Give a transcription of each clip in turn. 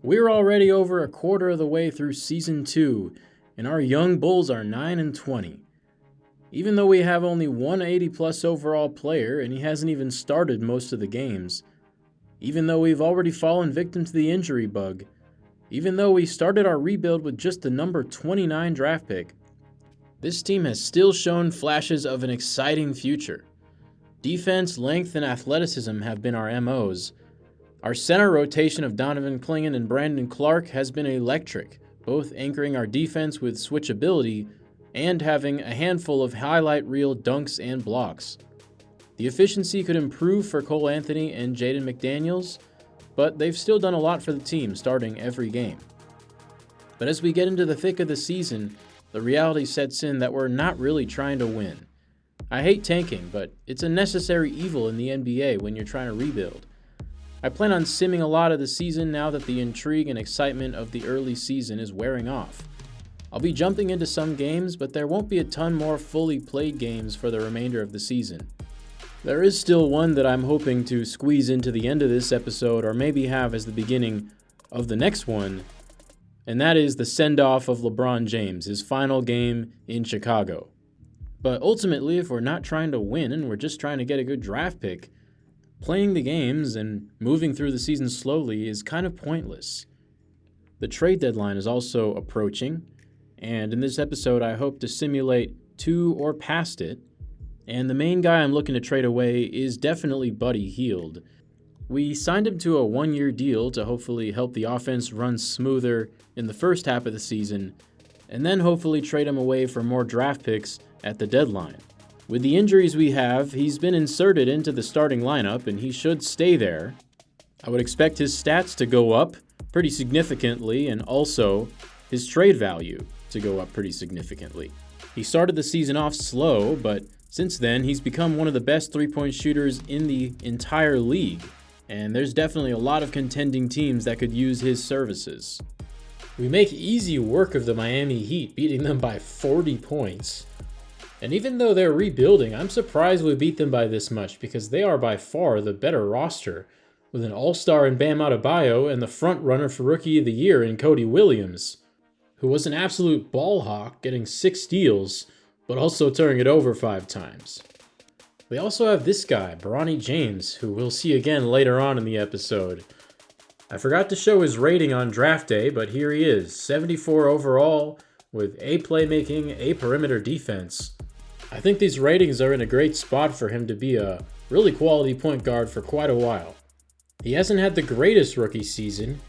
We're already over a quarter of the way through Season 2, and our young Bulls are 9-20. Even though we have only one 80-plus overall player, and he hasn't even started most of the games, even though we've already fallen victim to the injury bug, even though we started our rebuild with just the number 29 draft pick, this team has still shown flashes of an exciting future. Defense, length, and athleticism have been our MOs. Our center rotation of Donovan Clingan and Brandon Clark has been electric, both anchoring our defense with switchability and having a handful of highlight reel dunks and blocks. The efficiency could improve for Cole Anthony and Jaden McDaniels, but they've still done a lot for the team, starting every game. But as we get into the thick of the season, the reality sets in that we're not really trying to win. I hate tanking, but it's a necessary evil in the NBA when you're trying to rebuild. I plan on simming a lot of the season now that the intrigue and excitement of the early season is wearing off. I'll be jumping into some games, but there won't be a ton more fully played games for the remainder of the season. There is still one that I'm hoping to squeeze into the end of this episode, or maybe have as the beginning of the next one, and that is the send-off of LeBron James, his final game in Chicago. But ultimately, if we're not trying to win and we're just trying to get a good draft pick, playing the games and moving through the season slowly is kind of pointless. The trade deadline is also approaching, and in this episode I hope to simulate to or past it, and the main guy I'm looking to trade away is definitely Buddy Hield. We signed him to a one-year deal to hopefully help the offense run smoother in the first half of the season, and then hopefully trade him away for more draft picks at the deadline. With the injuries we have, he's been inserted into the starting lineup and he should stay there. I would expect his stats to go up pretty significantly and also his trade value to go up pretty significantly. He started the season off slow, but since then he's become one of the best three-point shooters in the entire league, and there's definitely a lot of contending teams that could use his services. We make easy work of the Miami Heat, beating them by 40 points. And even though they're rebuilding, I'm surprised we beat them by this much because they are by far the better roster, with an all-star in Bam Adebayo and the front runner for Rookie of the Year in Cody Williams, who was an absolute ball hawk, getting 6 steals, but also turning it over 5 times. We also have this guy, Bronny James, who we'll see again later on in the episode. I forgot to show his rating on draft day, but here he is, 74 overall, with A playmaking, A perimeter defense. I think these ratings are in a great spot for him to be a really quality point guard for quite a while. He hasn't had the greatest rookie season,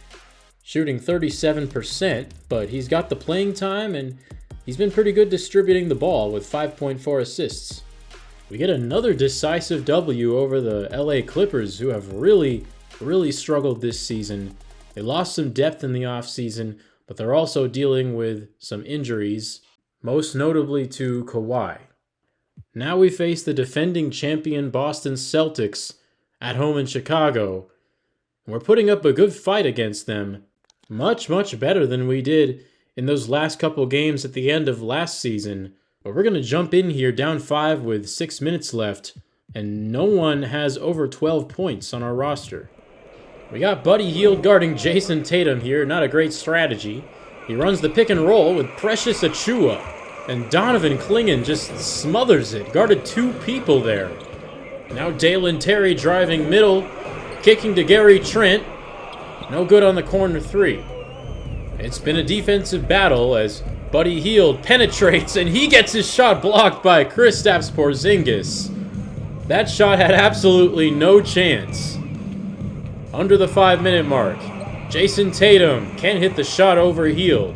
shooting 37%, but he's got the playing time and he's been pretty good distributing the ball with 5.4 assists. We get another decisive W over the LA Clippers, who have really struggled this season. They lost some depth in the offseason, but they're also dealing with some injuries, most notably to Kawhi. Now we face the defending champion Boston Celtics at home in Chicago. We're putting up a good fight against them, much better than we did in those last couple games at the end of last season. But we're going to jump in here down 5 with 6 minutes left, and no one has over 12 points on our roster. We got Buddy Hield guarding Jason Tatum here, not a great strategy. He runs the pick and roll with Precious Achiuwa, and Donovan Clingan just smothers it, guarded 2 people there. Now Dalen Terry driving middle, kicking to Gary Trent. No good on the corner 3. It's been a defensive battle as Buddy Hield penetrates and he gets his shot blocked by Kristaps Porzingis. That shot had absolutely no chance. Under the 5-minute mark, Jason Tatum can't hit the shot over Hield.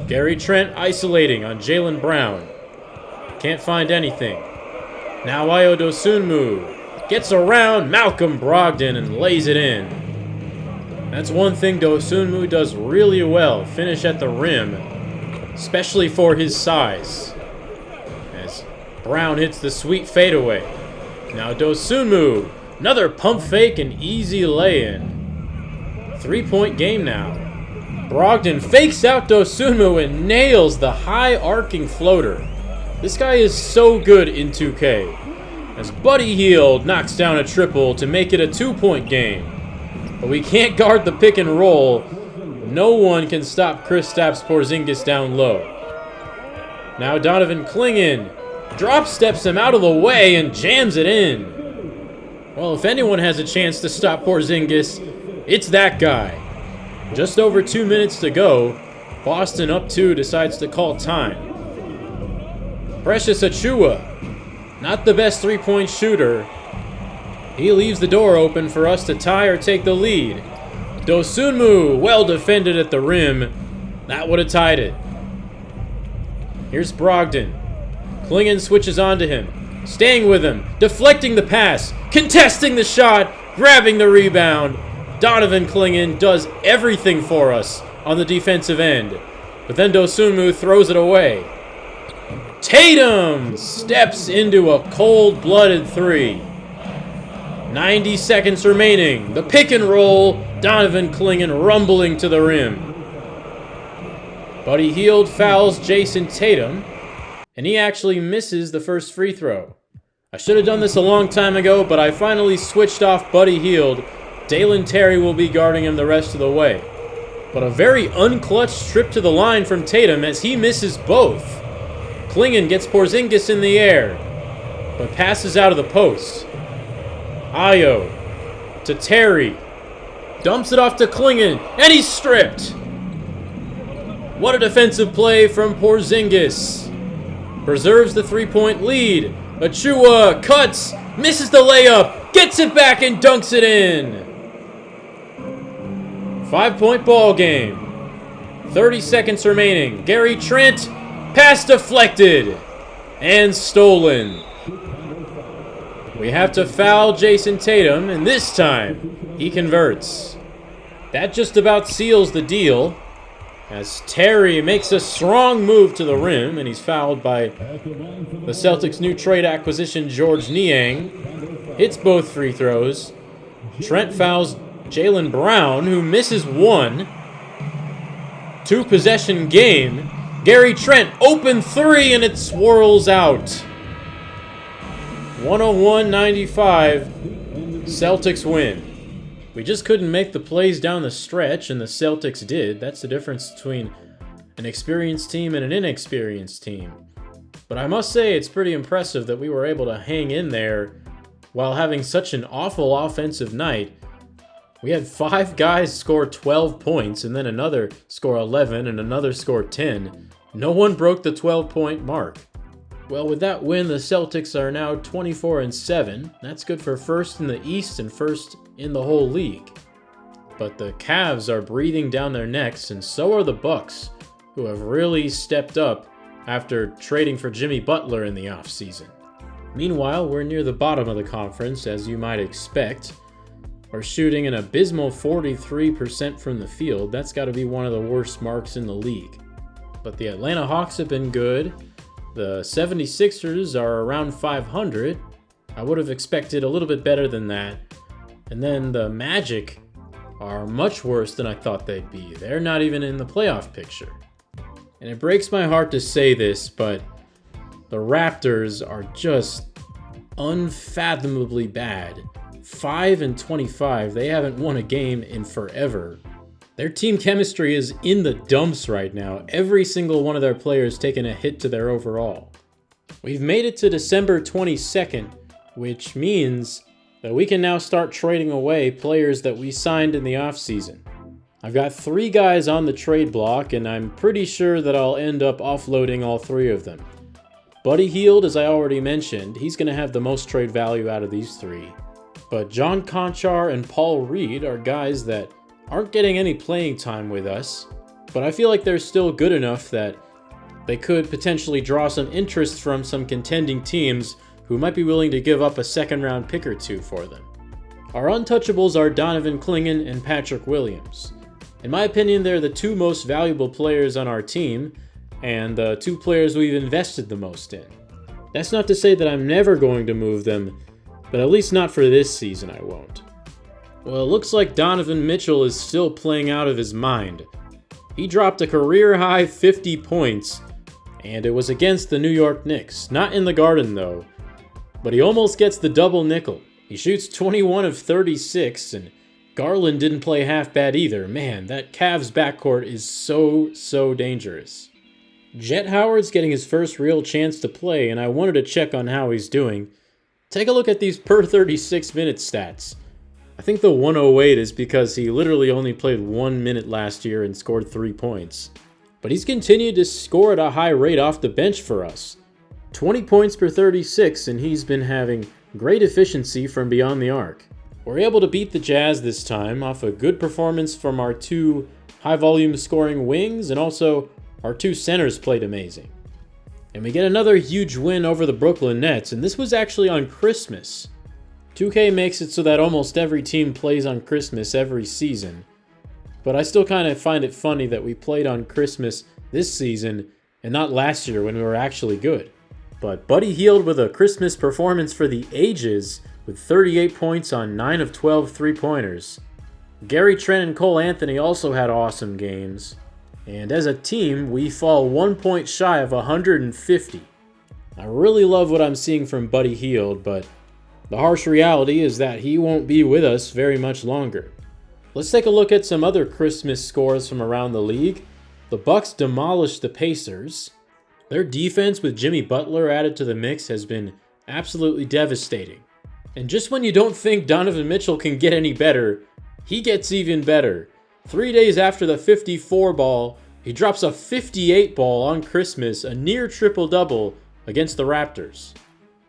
Gary Trent isolating on Jaylen Brown. Can't find anything. Now Ayo Dosunmu gets around Malcolm Brogdon and lays it in. That's one thing Dosunmu does really well, finish at the rim, especially for his size. As Brown hits the sweet fadeaway. Now Dosunmu, another pump fake and easy lay-in. 3-point game now. Brogdon fakes out Dosunmu and nails the high arcing floater. This guy is so good in 2K. As Buddy Hield knocks down a triple to make it a 2-point game. but we can't guard the pick and roll. No one can stop Kristaps Porzingis down low. Now Donovan Clingan drop steps him out of the way and jams it in. Well, if anyone has a chance to stop Porzingis, it's that guy. Just over 2 minutes to go. Boston up 2 decides to call time. Precious Achiuwa, not the best three-point shooter. He leaves the door open for us to tie or take the lead. Dosunmu, well defended at the rim. That would have tied it. Here's Brogdon. Clingan switches onto him. Staying with him. Deflecting the pass. Contesting the shot. Grabbing the rebound. Donovan Clingan does everything for us on the defensive end. But then Dosunmu throws it away. Tatum steps into a cold-blooded three. 90 seconds remaining. The pick and roll. Donovan Clingan rumbling to the rim. Buddy Hield fouls Jason Tatum, and he actually misses the first free throw. I should have done this a long time ago, but I finally switched off Buddy Hield. Dalen Terry will be guarding him the rest of the way. But a very unclutched trip to the line from Tatum as he misses both. Clingan gets Porzingis in the air, but passes out of the post. Ayo to Terry. Dumps it off to Clingan, and he's stripped. What a defensive play from Porzingis. Preserves the three-point lead. Achiuwa cuts, misses the layup, gets it back and dunks it in. 5-point ball game. 30 seconds remaining. Gary Trent, pass deflected and stolen. We have to foul Jason Tatum, and this time he converts. That just about seals the deal, as Terry makes a strong move to the rim, and he's fouled by the Celtics' new trade acquisition, George Niang. Hits both free throws. Trent fouls Jaylen Brown, who misses one. 2-possession game. Gary Trent, open three, and it swirls out. 101-95. Celtics win. We just couldn't make the plays down the stretch, and the Celtics did. That's the difference between an experienced team and an inexperienced team. But I must say, it's pretty impressive that we were able to hang in there while having such an awful offensive night. We had 5 guys score 12 points, and then another score 11, and another score 10. No one broke the 12-point mark. Well, with that win, the Celtics are now 24-7. That's good for first in the East and first in the whole league. But the Cavs are breathing down their necks, and so are the Bucks, who have really stepped up after trading for Jimmy Butler in the offseason. Meanwhile, we're near the bottom of the conference, as you might expect. We're shooting an abysmal 43% from the field. That's got to be one of the worst marks in the league. But the Atlanta Hawks have been good. The 76ers are around 500. I would have expected a little bit better than that. And then the Magic are much worse than I thought they'd be. They're not even in the playoff picture. And it breaks my heart to say this, but the Raptors are just unfathomably bad. 5-25. They haven't won a game in forever. Their team chemistry is in the dumps right now. Every single one of their players taking a hit to their overall. We've made it to December 22nd, which means that we can now start trading away players that we signed in the offseason. I've got 3 guys on the trade block, and I'm pretty sure that I'll end up offloading all 3 of them. Buddy Hield, as I already mentioned, he's going to have the most trade value out of these 3. But John Konchar and Paul Reed are guys that aren't getting any playing time with us, but I feel like they're still good enough that they could potentially draw some interest from some contending teams who might be willing to give up a second-round pick or 2 for them. Our untouchables are Donovan Clingan and Patrick Williams. In my opinion, they're the 2 most valuable players on our team, and the 2 players we've invested the most in. That's not to say that I'm never going to move them, but at least not for this season I won't. Well, it looks like Donovan Mitchell is still playing out of his mind. He dropped a career-high 50 points, and it was against the New York Knicks. Not in the Garden, though. But he almost gets the double nickel. He shoots 21 of 36, and Garland didn't play half bad either. Man, that Cavs backcourt is so dangerous. Jet Howard's getting his first real chance to play, and I wanted to check on how he's doing. Take a look at these per 36 minute stats. I think the 108 is because he literally only played 1 minute last year and scored 3 points. But he's continued to score at a high rate off the bench for us. 20 points per 36, and he's been having great efficiency from beyond the arc. We're able to beat the Jazz this time off a good performance from our 2 high-volume scoring wings, and also our 2 centers played amazing. And we get another huge win over the Brooklyn Nets, and this was actually on Christmas. 2K makes it so that almost every team plays on Christmas every season. But I still kind of find it funny that we played on Christmas this season and not last year when we were actually good. But Buddy Hield with a Christmas performance for the ages with 38 points on 9 of 12 three-pointers. Gary Trent and Cole Anthony also had awesome games. And as a team, we fall 1 point shy of 150. I really love what I'm seeing from Buddy Hield, but the harsh reality is that he won't be with us very much longer. Let's take a look at some other Christmas scores from around the league. The Bucks demolished the Pacers. Their defense with Jimmy Butler added to the mix has been absolutely devastating. And just when you don't think Donovan Mitchell can get any better, he gets even better. 3 days after the 54 ball, he drops a 58 ball on Christmas, a near triple-double against the Raptors.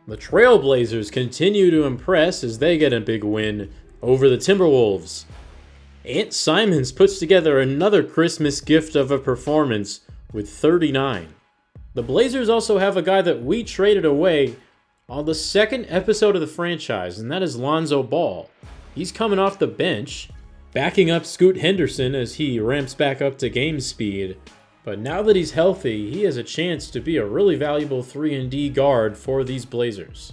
The Trailblazers continue to impress as they get a big win over the Timberwolves. Ant Simons puts together another Christmas gift of a performance with 39. The Blazers also have a guy that we traded away on the second episode of the franchise, and that is Lonzo Ball. He's coming off the bench, backing up Scoot Henderson as he ramps back up to game speed. But now that he's healthy, he has a chance to be a really valuable 3-and-D guard for these Blazers.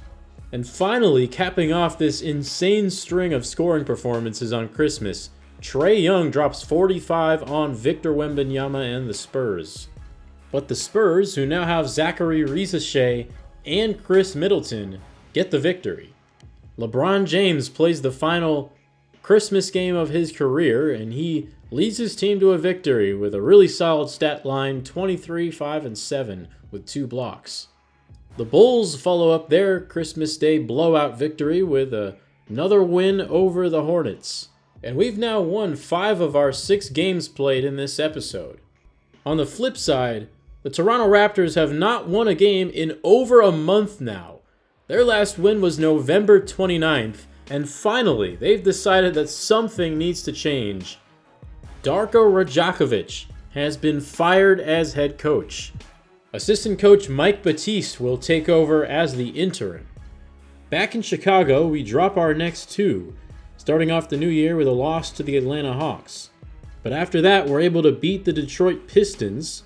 And finally, capping off this insane string of scoring performances on Christmas, Trae Young drops 45 on Victor Wembanyama and the Spurs. But the Spurs, who now have Zachary Risache and Chris Middleton, get the victory. LeBron James plays the final Christmas game of his career, and he leads his team to a victory with a really solid stat line, 23, 5, and 7 with 2 blocks. The Bulls follow up their Christmas Day blowout victory with another win over the Hornets. And we've now won 5 of our 6 games played in this episode. On the flip side, the Toronto Raptors have not won a game in over a month now. Their last win was November 29th, and finally, they've decided that something needs to change. Darko Rajakovic has been fired as head coach. Assistant coach Mike Batiste will take over as the interim. Back in Chicago, we drop our next 2, starting off the new year with a loss to the Atlanta Hawks. But after that, we're able to beat the Detroit Pistons.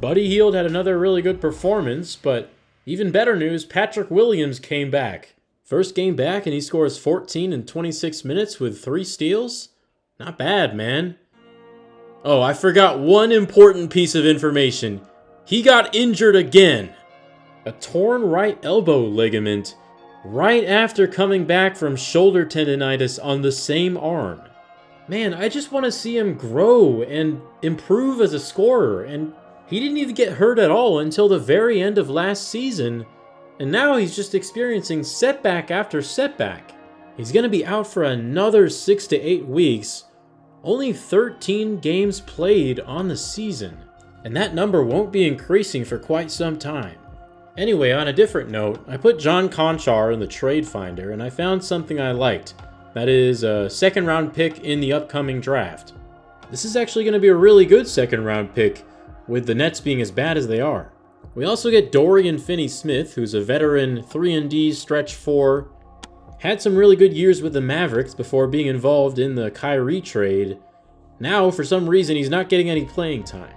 Buddy Hield had another really good performance, but even better news, Patrick Williams came back. First game back and he scores 14 in 26 minutes with 3 steals? Not bad, man. Oh, I forgot one important piece of information. He got injured again. A torn right elbow ligament right after coming back from shoulder tendonitis on the same arm. Man, I just want to see him grow and improve as a scorer, and he didn't even get hurt at all until the very end of last season, and now he's just experiencing setback after setback. He's going to be out for another 6 to 8 weeks, only 13 games played on the season, and that number won't be increasing for quite some time. Anyway, on a different note, I put John Konchar in the trade finder, and I found something I liked. That is a second-round pick in the upcoming draft. This is actually going to be a really good second-round pick, with the Nets being as bad as they are. We also get Dorian Finney-Smith, who's a veteran 3-and-D stretch 4. Had some really good years with the Mavericks before being involved in the Kyrie trade. Now, for some reason, he's not getting any playing time.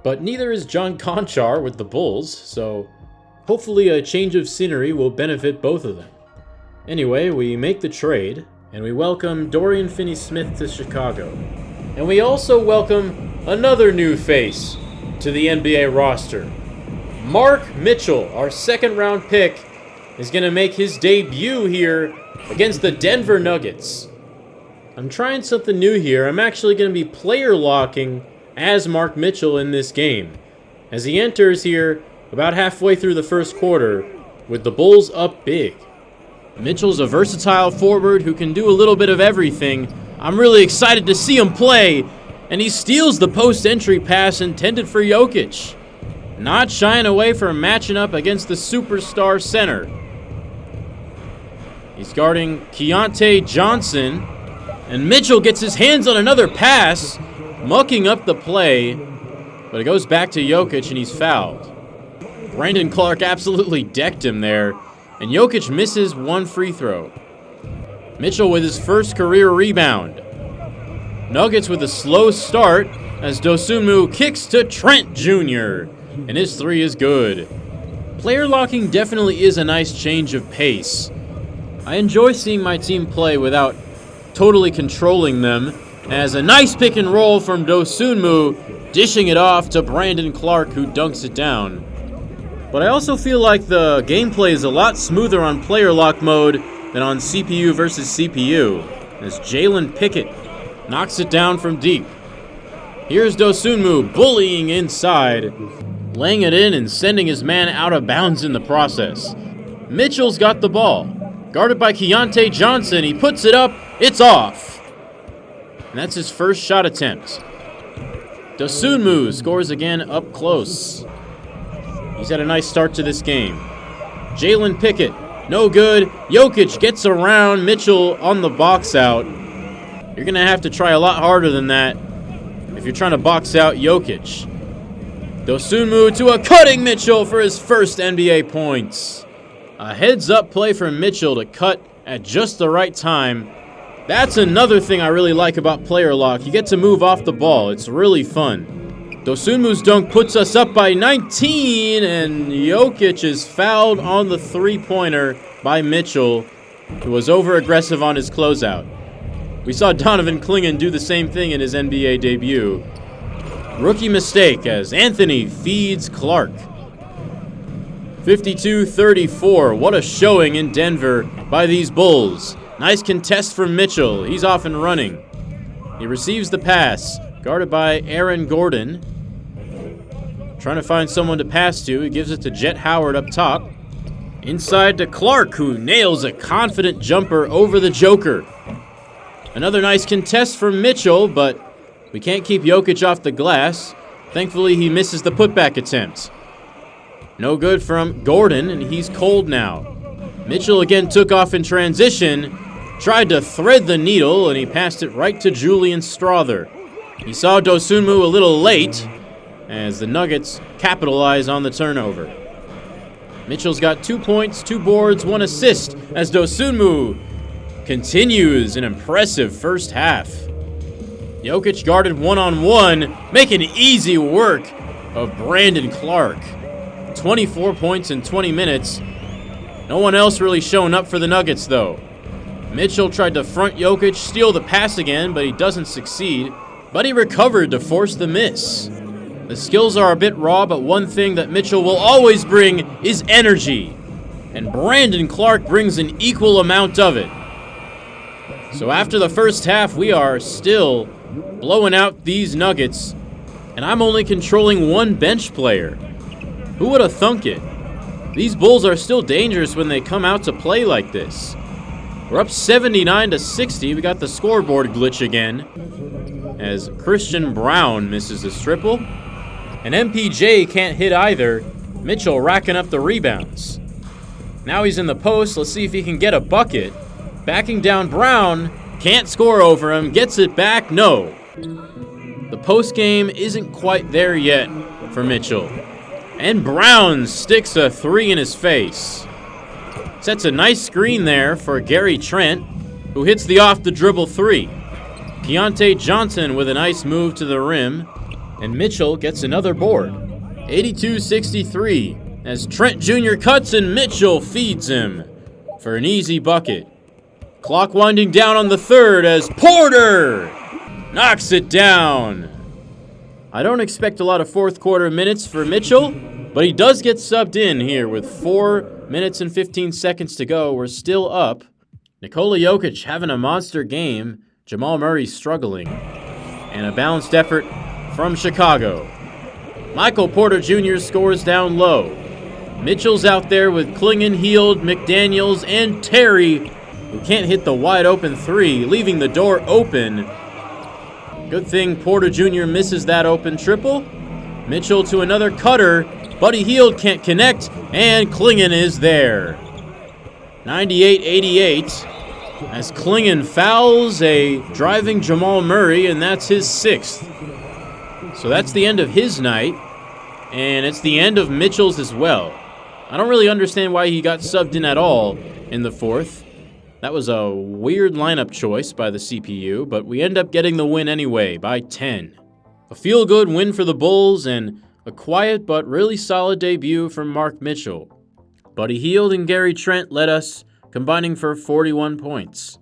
But neither is John Konchar with the Bulls, so hopefully a change of scenery will benefit both of them. Anyway, we make the trade, and we welcome Dorian Finney-Smith to Chicago. And we also welcome another new face to the NBA roster. Mark Mitchell, our second-round pick, is going to make his debut here against the Denver Nuggets. I'm trying something new here. I'm actually going to be player locking as Mark Mitchell in this game, as he enters here about halfway through the first quarter with the Bulls up big. Mitchell's a versatile forward who can do a little bit of everything. I'm really excited to see him play, and he steals the post-entry pass intended for Jokic, not shying away from matching up against the superstar center. He's guarding Keontae Johnson, and Mitchell gets his hands on another pass, mucking up the play, but it goes back to Jokic and he's fouled. Brandon Clark absolutely decked him there, and Jokic misses one free throw. Mitchell with his first career rebound. Nuggets with a slow start as Dosunmu kicks to Trent Jr., and his three is good. Player locking definitely is a nice change of pace. I enjoy seeing my team play without totally controlling them, as a nice pick and roll from Dosunmu, dishing it off to Brandon Clark, who dunks it down. But I also feel like the gameplay is a lot smoother on player lock mode than on CPU versus CPU, as Jalen Pickett knocks it down from deep. Here's Dosunmu bullying inside, laying it in and sending his man out of bounds in the process. Mitchell's got the ball. Guarded by Keontae Johnson, he puts it up, it's off. And that's his first shot attempt. Dosunmu scores again up close. He's had a nice start to this game. Jalen Pickett, no good. Jokic gets around Mitchell on the box out. You're going to have to try a lot harder than that if you're trying to box out Jokic. Dosunmu to a cutting Mitchell for his first NBA points. A heads-up play from Mitchell to cut at just the right time. That's another thing I really like about player lock. You get to move off the ball. It's really fun. Dosunmu's dunk puts us up by 19, and Jokic is fouled on the three-pointer by Mitchell, who was over-aggressive on his closeout. We saw Donovan Clingan do the same thing in his NBA debut. Rookie mistake as Anthony feeds Clark. 52-34. What a showing in Denver by these Bulls. Nice contest from Mitchell. He's off and running. He receives the pass, guarded by Aaron Gordon. Trying to find someone to pass to. He gives it to Jet Howard up top. Inside to Clark, who nails a confident jumper over the Joker. Another nice contest from Mitchell, but we can't keep Jokic off the glass. Thankfully, he misses the putback attempt. No good from Gordon, and he's cold now. Mitchell again took off in transition, tried to thread the needle, and he passed it right to Julian Strawther. He saw Dosunmu a little late, as the Nuggets capitalize on the turnover. Mitchell's got 2 points, 2 boards, 1 assist, as Dosunmu continues an impressive first half. Jokic guarded one-on-one, making easy work of Brandon Clark. 24 points in 20 minutes. No one else really showing up for the Nuggets, though. Mitchell tried to front Jokic, steal the pass again, but he doesn't succeed. But he recovered to force the miss. The skills are a bit raw, but one thing that Mitchell will always bring is energy. And Brandon Clark brings an equal amount of it. So after the first half, we are still blowing out these Nuggets, and I'm only controlling one bench player. Who would have thunk it? These Bulls are still dangerous when they come out to play like this. We're up 79-60. We got the scoreboard glitch again, as Christian Braun misses his triple, and MPJ can't hit either. Mitchell racking up the rebounds. Now he's in the post. Let's see if he can get a bucket. Backing down Brown, can't score over him, gets it back, no. The post game isn't quite there yet for Mitchell. And Brown sticks a three in his face. Sets a nice screen there for Gary Trent, who hits the off-the-dribble three. Keontae Johnson with a nice move to the rim, and Mitchell gets another board. 82-63, as Trent Jr. cuts and Mitchell feeds him for an easy bucket. Clock winding down on the third as Porter knocks it down. I don't expect a lot of fourth quarter minutes for Mitchell, but he does get subbed in here with 4 minutes and 15 seconds to go. We're still up. Nikola Jokic having a monster game. Jamal Murray struggling, and a balanced effort from Chicago. Michael Porter Jr. scores down low. Mitchell's out there with Clingan, Hield, McDaniels, and Terry, who can't hit the wide open three, leaving the door open. Good thing Porter Jr. misses that open triple. Mitchell to another cutter. Buddy Hield can't connect, and Clingan is there. 98-88 as Clingan fouls a driving Jamal Murray, and that's his 6th. So that's the end of his night, and it's the end of Mitchell's as well. I don't really understand why he got subbed in at all in the 4th. That was a weird lineup choice by the CPU, but we end up getting the win anyway by 10. A feel-good win for the Bulls and a quiet but really solid debut from Mark Mitchell. Buddy Hield and Gary Trent led us, combining for 41 points.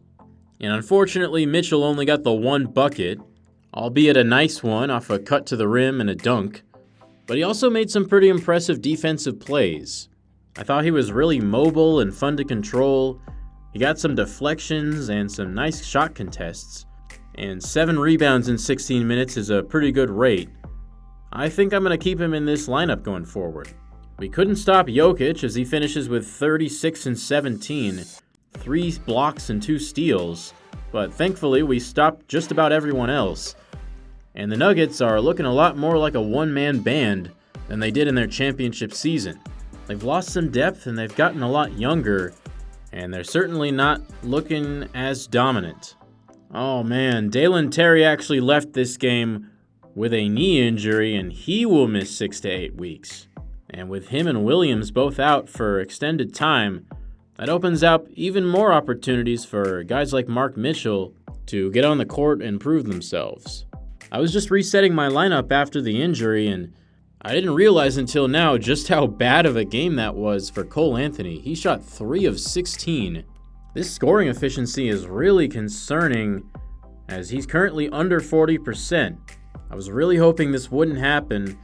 And unfortunately, Mitchell only got the 1 bucket, albeit a nice one off a cut to the rim and a dunk. But he also made some pretty impressive defensive plays. I thought he was really mobile and fun to control. He got some deflections and some nice shot contests. And 7 rebounds in 16 minutes is a pretty good rate. I think I'm going to keep him in this lineup going forward. We couldn't stop Jokic as he finishes with 36 and 17, 3 blocks and 2 steals. But thankfully we stopped just about everyone else. And the Nuggets are looking a lot more like a one-man band than they did in their championship season. They've lost some depth and they've gotten a lot younger, and they're certainly not looking as dominant. Oh man, Dalen Terry actually left this game with a knee injury, and he will miss 6 to 8 weeks. And with him and Williams both out for extended time, that opens up even more opportunities for guys like Mark Mitchell to get on the court and prove themselves. I was just resetting my lineup after the injury, and I didn't realize until now just how bad of a game that was for Cole Anthony. He shot 3 of 16. This scoring efficiency is really concerning as he's currently under 40%. I was really hoping this wouldn't happen,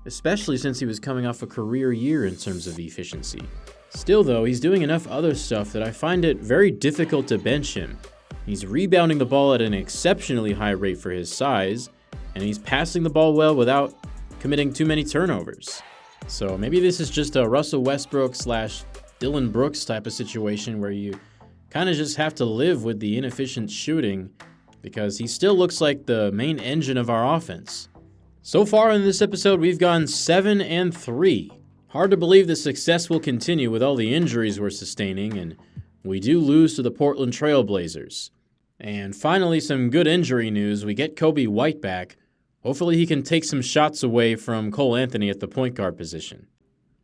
especially since he was coming off a career year in terms of efficiency. Still though, he's doing enough other stuff that I find it very difficult to bench him. He's rebounding the ball at an exceptionally high rate for his size, and he's passing the ball well without committing too many turnovers. So maybe this is just a Russell Westbrook / Dylan Brooks type of situation where you kind of just have to live with the inefficient shooting because he still looks like the main engine of our offense. So far in this episode, we've gone 7-3. Hard to believe the success will continue with all the injuries we're sustaining, and we do lose to the Portland Trail Blazers. And finally, some good injury news. We get Kobe White back. Hopefully he can take some shots away from Cole Anthony at the point guard position.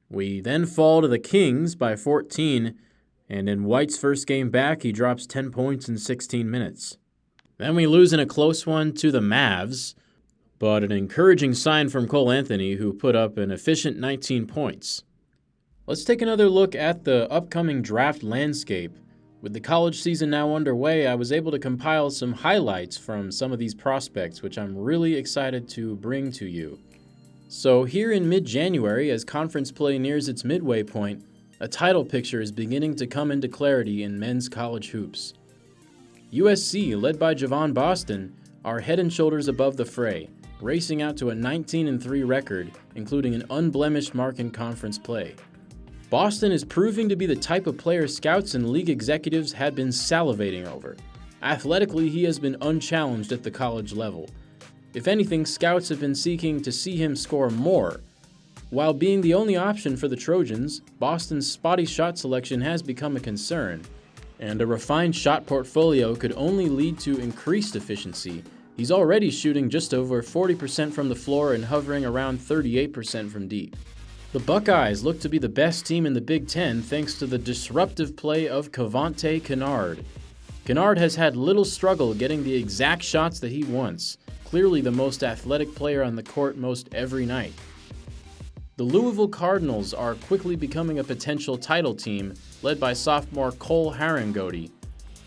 We then fall to the Kings by 14, and in White's first game back, he drops 10 points in 16 minutes. Then we lose in a close one to the Mavs, but an encouraging sign from Cole Anthony, who put up an efficient 19 points. Let's take another look at the upcoming draft landscape. With the college season now underway, I was able to compile some highlights from some of these prospects, which I'm really excited to bring to you. So here in mid-January, as conference play nears its midway point, a title picture is beginning to come into clarity in men's college hoops. USC, led by Javon Boston, are head and shoulders above the fray, racing out to a 19-3 record, including an unblemished mark in conference play. Boston is proving to be the type of player scouts and league executives had been salivating over. Athletically, he has been unchallenged at the college level. If anything, scouts have been seeking to see him score more. While being the only option for the Trojans, Boston's spotty shot selection has become a concern, and a refined shot portfolio could only lead to increased efficiency. He's already shooting just over 40% from the floor and hovering around 38% from deep. The Buckeyes look to be the best team in the Big Ten thanks to the disruptive play of Cavante Kennard. Kennard has had little struggle getting the exact shots that he wants, clearly the most athletic player on the court most every night. The Louisville Cardinals are quickly becoming a potential title team, led by sophomore Cole Harangody.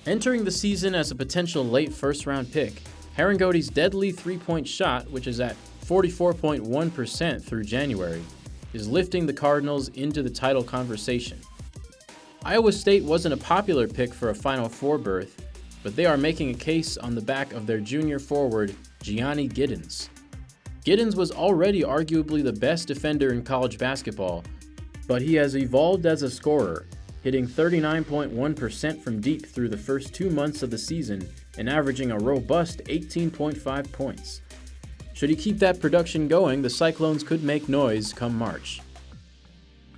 Entering the season as a potential late first-round pick, Harangody's deadly three-point shot, which is at 44.1% through January, is lifting the Cardinals into the title conversation. Iowa State wasn't a popular pick for a Final Four berth, but they are making a case on the back of their junior forward, Gianni Giddens. Giddens was already arguably the best defender in college basketball, but he has evolved as a scorer, hitting 39.1% from deep through the first 2 months of the season and averaging a robust 18.5 points. Should he keep that production going, the Cyclones could make noise come March.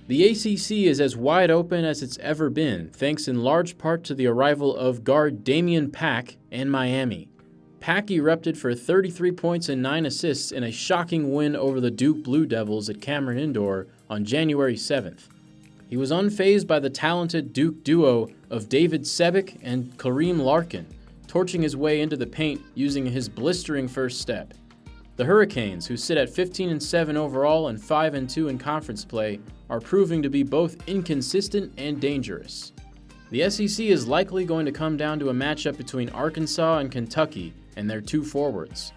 The ACC is as wide open as it's ever been, thanks in large part to the arrival of guard Damian Pack and Miami. Pack erupted for 33 points and 9 assists in a shocking win over the Duke Blue Devils at Cameron Indoor on January 7th. He was unfazed by the talented Duke duo of David Sebick and Kareem Larkin, torching his way into the paint using his blistering first step. The Hurricanes, who sit at 15-7 overall and 5-2 in conference play, are proving to be both inconsistent and dangerous. The SEC is likely going to come down to a matchup between Arkansas and Kentucky and their two forwards.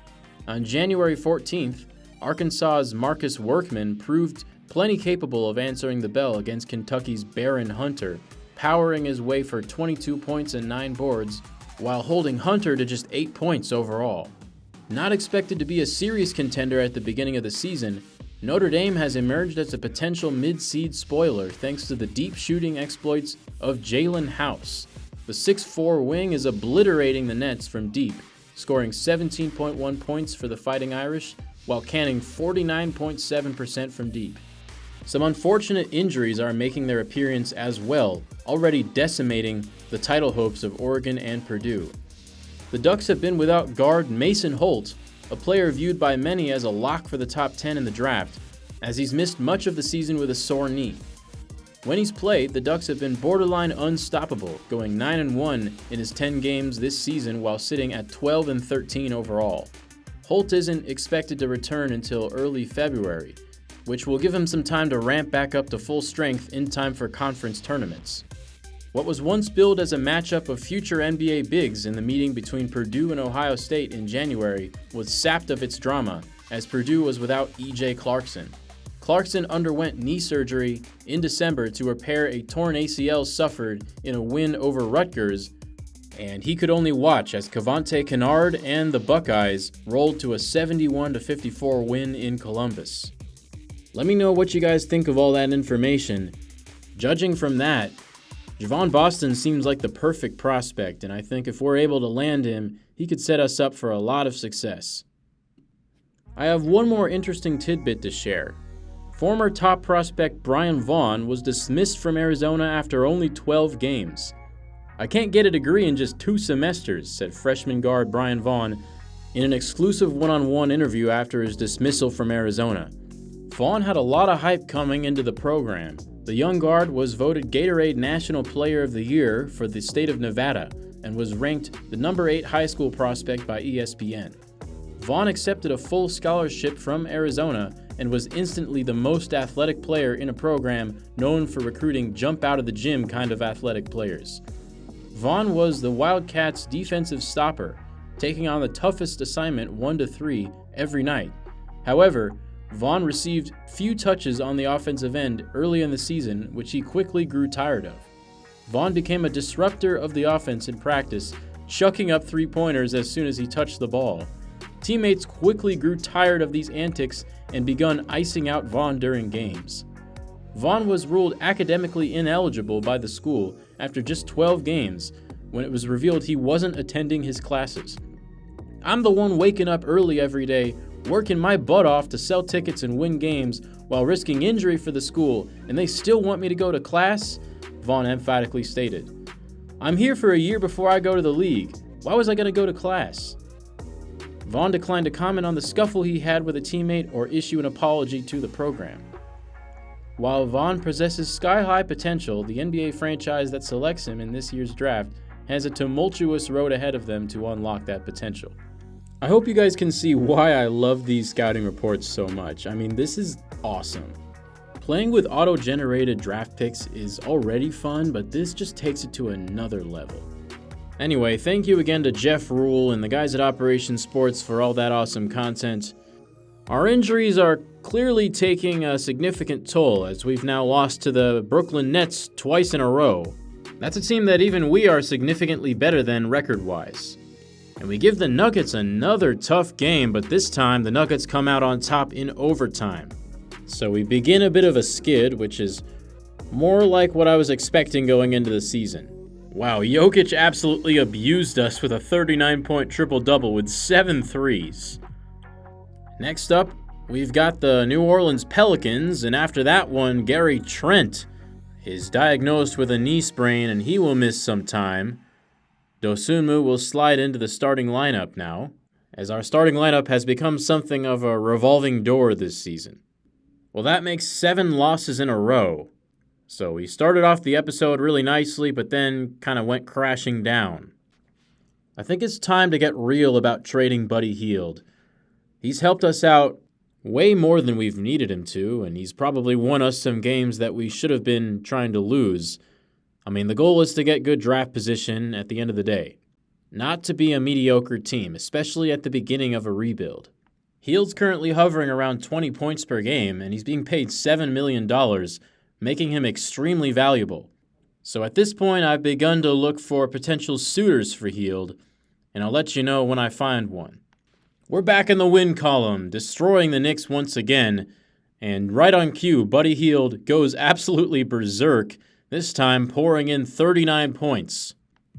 On January 14th, Arkansas's Marcus Workman proved plenty capable of answering the bell against Kentucky's Baron Hunter, powering his way for 22 points and 9 boards, while holding Hunter to just 8 points overall. Not expected to be a serious contender at the beginning of the season, Notre Dame has emerged as a potential mid-seed spoiler thanks to the deep shooting exploits of Jalen House. The 6'4" wing is obliterating the nets from deep, scoring 17.1 points for the Fighting Irish while canning 49.7% from deep. Some unfortunate injuries are making their appearance as well, already decimating the title hopes of Oregon and Purdue. The Ducks have been without guard Mason Holt, a player viewed by many as a lock for the top 10 in the draft, as he's missed much of the season with a sore knee. When he's played, the Ducks have been borderline unstoppable, going 9-1 in his 10 games this season while sitting at 12-13 overall. Holt isn't expected to return until early February, which will give him some time to ramp back up to full strength in time for conference tournaments. What was once billed as a matchup of future NBA bigs in the meeting between Purdue and Ohio State in January was sapped of its drama, as Purdue was without E.J. Clarkson. Clarkson underwent knee surgery in December to repair a torn ACL suffered in a win over Rutgers, and he could only watch as Cavante Kennard and the Buckeyes rolled to a 71-54 win in Columbus. Let me know what you guys think of all that information. Judging from that, Javon Boston seems like the perfect prospect, and I think if we're able to land him, he could set us up for a lot of success. I have one more interesting tidbit to share. Former top prospect Brian Vaughn was dismissed from Arizona after only 12 games. "I can't get a degree in just 2 semesters," said freshman guard Brian Vaughn in an exclusive one-on-one interview after his dismissal from Arizona. Vaughn had a lot of hype coming into the program. The young guard was voted Gatorade National Player of the Year for the state of Nevada and was ranked the number 8 high school prospect by ESPN. Vaughn accepted a full scholarship from Arizona and was instantly the most athletic player in a program known for recruiting jump-out-of-the-gym kind of athletic players. Vaughn was the Wildcats' defensive stopper, taking on the toughest assignment 1-3 every night. However, Vaughn received few touches on the offensive end early in the season, which he quickly grew tired of. Vaughn became a disruptor of the offense in practice, chucking up 3-pointers as soon as he touched the ball. Teammates quickly grew tired of these antics and begun icing out Vaughn during games. Vaughn was ruled academically ineligible by the school after just 12 games when it was revealed he wasn't attending his classes. "I'm the one waking up early every day, working my butt off to sell tickets and win games while risking injury for the school, and they still want me to go to class?" Vaughn emphatically stated. "I'm here for a year before I go to the league. Why was I going to go to class?" Vaughn declined to comment on the scuffle he had with a teammate or issue an apology to the program. While Vaughn possesses sky-high potential, the NBA franchise that selects him in this year's draft has a tumultuous road ahead of them to unlock that potential. I hope you guys can see why I love these scouting reports so much. I mean, this is awesome. Playing with auto-generated draft picks is already fun, but this just takes it to another level. Anyway, thank you again to Jeff Rule and the guys at Operation Sports for all that awesome content. Our injuries are clearly taking a significant toll as we've now lost to the Brooklyn Nets twice in a row. That's a team that even we are significantly better than record-wise. And we give the Nuggets another tough game, but this time the Nuggets come out on top in overtime. So we begin a bit of a skid, which is more like what I was expecting going into the season. Wow, Jokic absolutely abused us with a 39-point triple-double with 7 threes. Next up, we've got the New Orleans Pelicans, and after that one, Gary Trent is diagnosed with a knee sprain and he will miss some time. Dosunmu will slide into the starting lineup now, as our starting lineup has become something of a revolving door this season. Well, that makes 7 losses in a row. So we started off the episode really nicely, but then kind of went crashing down. I think it's time to get real about trading Buddy Hield. He's helped us out way more than we've needed him to, and he's probably won us some games that we should have been trying to lose. I mean, the goal is to get good draft position at the end of the day, not to be a mediocre team, especially at the beginning of a rebuild. Hield's currently hovering around 20 points per game, and he's being paid $7 million, making him extremely valuable. So at this point, I've begun to look for potential suitors for Hield, and I'll let you know when I find one. We're back in the win column, destroying the Knicks once again, and right on cue, Buddy Hield goes absolutely berserk, this time pouring in 39 points.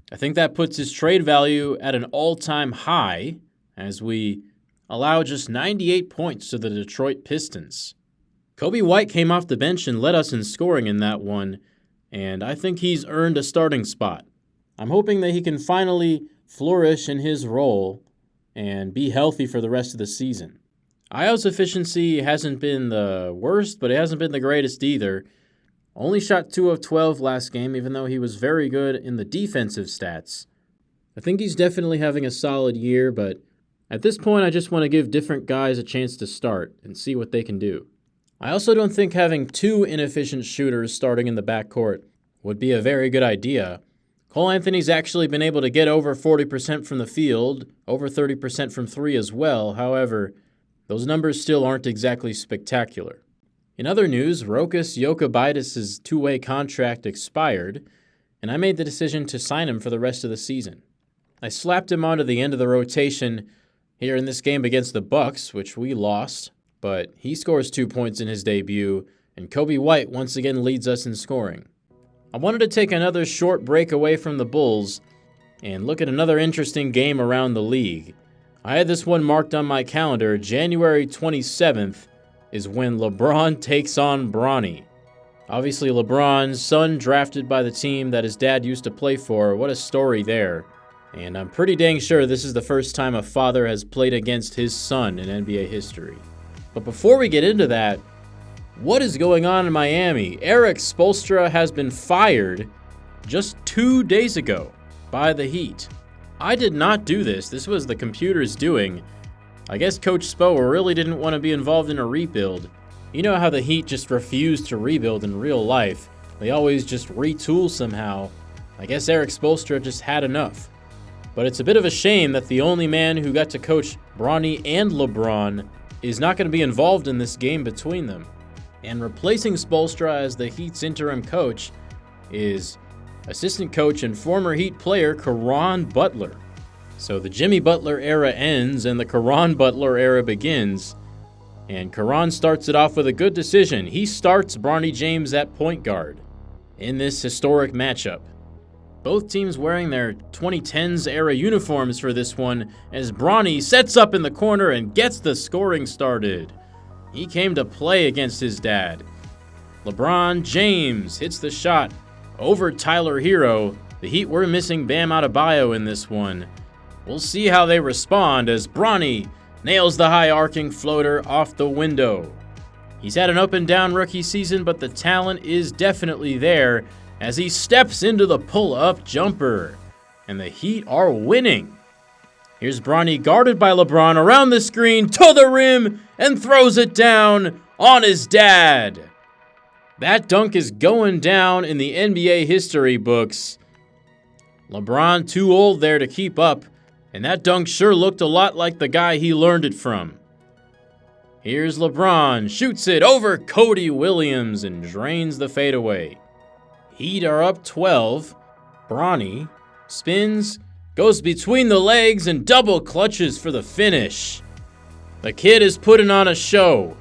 I think that puts his trade value at an all-time high, as we allow just 98 points to the Detroit Pistons. Coby White came off the bench and led us in scoring in that one, and I think he's earned a starting spot. I'm hoping that he can finally flourish in his role and be healthy for the rest of the season. Ayo's efficiency hasn't been the worst, but it hasn't been the greatest either. Only shot 2 of 12 last game, even though he was very good in the defensive stats. I think he's definitely having a solid year, but at this point I just want to give different guys a chance to start and see what they can do. I also don't think having 2 inefficient shooters starting in the backcourt would be a very good idea. Cole Anthony's actually been able to get over 40% from the field, over 30% from 3 as well. However, those numbers still aren't exactly spectacular. In other news, Rokas Jokubaitis' 2-way contract expired, and I made the decision to sign him for the rest of the season. I slapped him onto the end of the rotation here in this game against the Bucks, which we lost, but he scores 2 points in his debut, and Coby White once again leads us in scoring. I wanted to take another short break away from the Bulls and look at another interesting game around the league. I had this one marked on my calendar. January 27th is when LeBron takes on Bronny. Obviously, LeBron's son drafted by the team that his dad used to play for. What a story there. And I'm pretty dang sure this is the first time a father has played against his son in NBA history. But before we get into that, what is going on in Miami? Erik Spoelstra has been fired just 2 days ago by the Heat. I did not do this. This was the computer's doing. I guess Coach Spo really didn't want to be involved in a rebuild. You know how the Heat just refuse to rebuild in real life. They always just retool somehow. I guess Erik Spoelstra just had enough. But it's a bit of a shame that the only man who got to coach Bronny and LeBron is not going to be involved in this game between them. And replacing Spoelstra as the Heat's interim coach is assistant coach and former Heat player Caron Butler. So the Jimmy Butler era ends and the Caron Butler era begins. And Caron starts it off with a good decision. He starts Bronny James at point guard in this historic matchup. Both teams wearing their 2010s era uniforms for this one as Bronny sets up in the corner and gets the scoring started. He came to play against his dad. LeBron James hits the shot over Tyler Hero. The Heat were missing Bam Adebayo in this one. We'll see how they respond as Bronny nails the high arcing floater off the window. He's had an up and down rookie season, but the talent is definitely there as he steps into the pull-up jumper. And the Heat are winning. Here's Bronny guarded by LeBron around the screen to the rim and throws it down on his dad. That dunk is going down in the NBA history books. LeBron too old there to keep up, and that dunk sure looked a lot like the guy he learned it from. Here's LeBron, shoots it over Cody Williams and drains the fadeaway. Heat are up 12, Bronny spins, goes between the legs, and double clutches for the finish. The kid is putting on a show.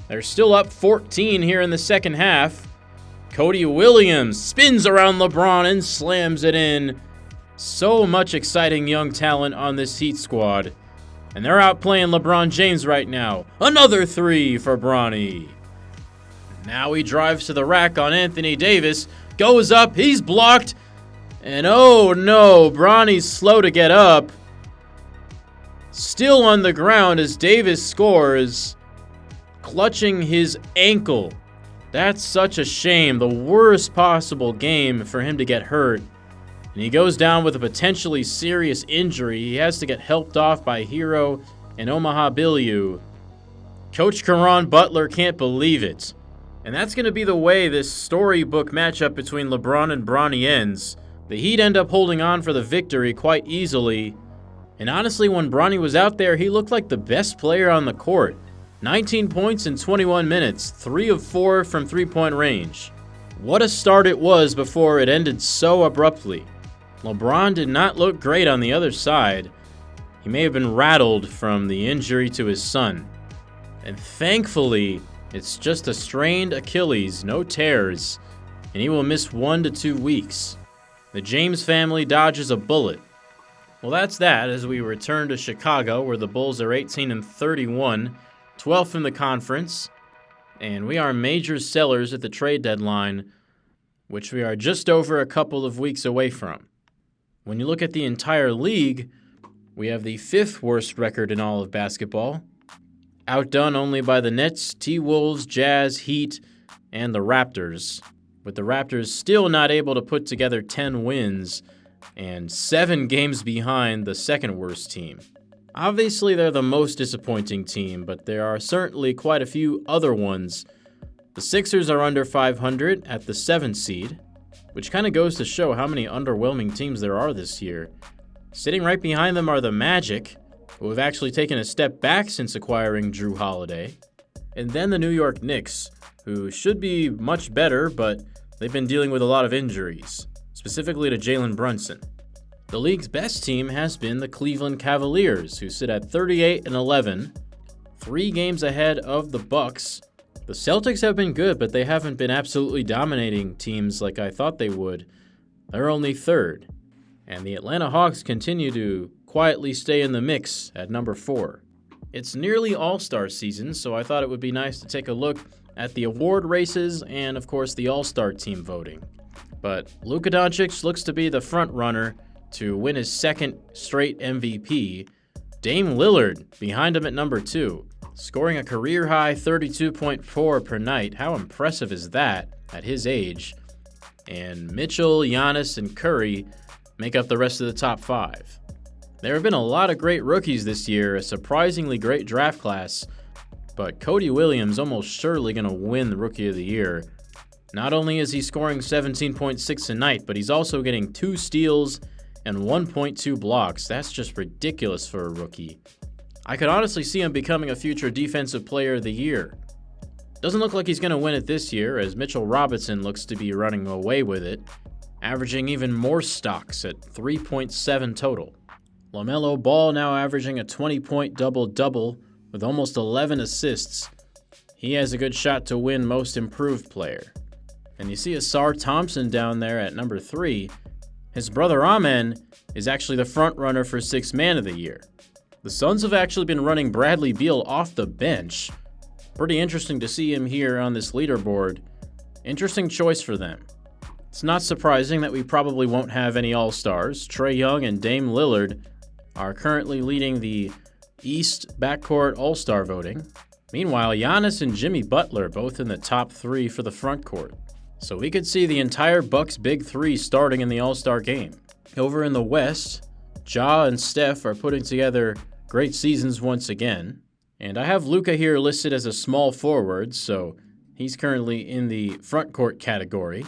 They're still up 14 here in the second half. Cody Williams spins around LeBron and slams it in. So much exciting young talent on this Heat squad. And they're outplaying LeBron James right now. Another three for Bronny. Now he drives to the rack on Anthony Davis. Goes up, he's blocked. And oh no, Bronny's slow to get up. Still on the ground as Davis scores, clutching his ankle. That's such a shame. The worst possible game for him to get hurt. And he goes down with a potentially serious injury. He has to get helped off by Hero and Omaha Biliew. Coach Caron Butler can't believe it. And that's going to be the way this storybook matchup between LeBron and Bronny ends. The Heat end up holding on for the victory quite easily. And honestly, when Bronny was out there, he looked like the best player on the court. 19 points in 21 minutes, 3 of 4 from three-point range. What a start it was before it ended so abruptly. LeBron did not look great on the other side. He may have been rattled from the injury to his son. And thankfully, it's just a strained Achilles, no tears, and he will miss 1 to 2 weeks. The James family dodges a bullet. Well, that's that as we return to Chicago, where the Bulls are 18-31, 12th in the conference, and we are major sellers at the trade deadline, which we are just over a couple of weeks away from. When you look at the entire league, we have the 5th worst record in all of basketball, outdone only by the Nets, T-Wolves, Jazz, Heat, and the Raptors, with the Raptors still not able to put together 10 wins and 7 games behind the second worst team. Obviously, they're the most disappointing team, but there are certainly quite a few other ones. The Sixers are under 500 at the 7th seed, which kind of goes to show how many underwhelming teams there are this year. Sitting right behind them are the Magic, who have actually taken a step back since acquiring Drew Holiday, and then the New York Knicks, who should be much better, but they've been dealing with a lot of injuries, specifically to Jalen Brunson. The league's best team has been the Cleveland Cavaliers, who sit at 38-11, 3 games ahead of the Bucks. The Celtics have been good, but they haven't been absolutely dominating teams like I thought they would. They're only 3rd. And the Atlanta Hawks continue to quietly stay in the mix at number 4. It's nearly All-Star season, so I thought it would be nice to take a look at the award races and, of course, the All-Star team voting. But Luka Doncic looks to be the front runner to win his 2nd straight MVP. Dame Lillard behind him at number 2, scoring a career-high 32.4 per night. How impressive is that at his age? And Mitchell, Giannis, and Curry make up the rest of the top 5. There have been a lot of great rookies this year, a surprisingly great draft class, but Cody Williams almost surely going to win the Rookie of the Year. Not only is he scoring 17.6 a night, but he's also getting 2 steals and 1.2 blocks. That's just ridiculous for a rookie. I could honestly see him becoming a future Defensive Player of the Year. Doesn't look like he's going to win it this year, as Mitchell Robinson looks to be running away with it, averaging even more stocks at 3.7 total. LaMelo Ball now averaging a 20-point double-double with almost 11 assists. He has a good shot to win Most Improved Player. And you see Asar Thompson down there at number 3. His brother Amen is actually the front runner for 6th Man of the Year. The Suns have actually been running Bradley Beal off the bench. Pretty interesting to see him here on this leaderboard. Interesting choice for them. It's not surprising that we probably won't have any All-Stars. Trae Young and Dame Lillard are currently leading the East backcourt All-Star voting. Meanwhile, Giannis and Jimmy Butler both in the top 3 for the front court. So we could see the entire Bucks Big 3 starting in the All-Star game. Over in the West, Ja and Steph are putting together great seasons once again. And I have Luka here listed as a small forward, so he's currently in the front court category.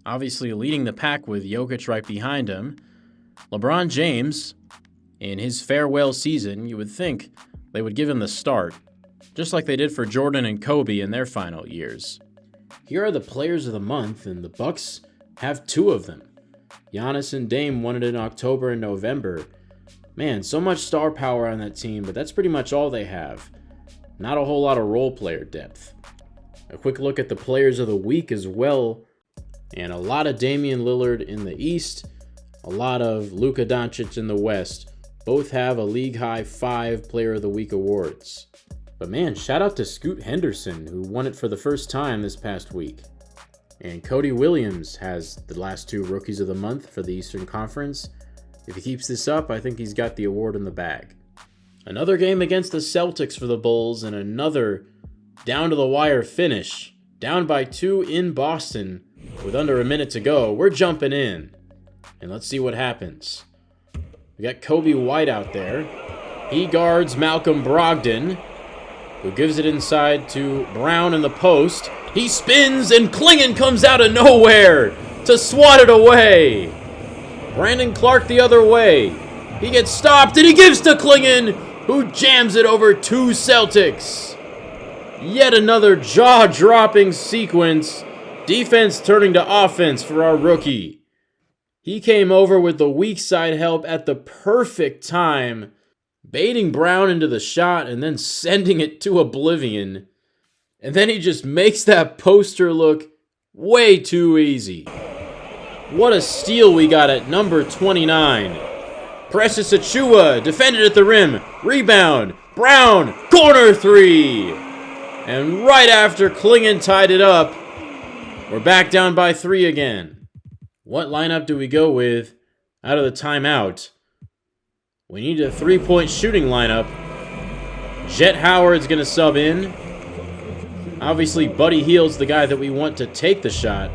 Obviously leading the pack with Jokic right behind him. LeBron James, in his farewell season, you would think they would give him the start, just like they did for Jordan and Kobe in their final years. Here are the players of the month, and the Bucks have 2 of them. Giannis and Dame won it in October and November. Man, so much star power on that team, but that's pretty much all they have. Not a whole lot of role player depth. A quick look at the players of the week as well. And a lot of Damian Lillard in the East, a lot of Luka Doncic in the West. Both have a league-high 5 Player of the Week awards. But man, shout out to Scoot Henderson, who won it for the first time this past week. And Cody Williams has the last 2 Rookies of the Month for the Eastern Conference. If he keeps this up, I think he's got the award in the bag. Another game against the Celtics for the Bulls, and another down-to-the-wire finish. Down by 2 in Boston with under a minute to go. We're jumping in, and let's see what happens. We got Coby White out there. He guards Malcolm Brogdon, who gives it inside to Brown in the post. He spins, and Clingan comes out of nowhere to swat it away. Brandon Clark the other way. He gets stopped, and he gives to Clingan, who jams it over 2 Celtics. Yet another jaw-dropping sequence. Defense turning to offense for our rookie. He came over with the weak side help at the perfect time, baiting Brown into the shot and then sending it to oblivion. And then he just makes that poster look way too easy. What a steal we got at number 29. Precious Achiuwa defended at the rim. Rebound. Brown. Corner 3. And right after Clingan tied it up, we're back down by 3 again. What lineup do we go with out of the timeout? We need a 3-point shooting lineup. Jet Howard's going to sub in. Obviously, Buddy Hield's the guy that we want to take the shot.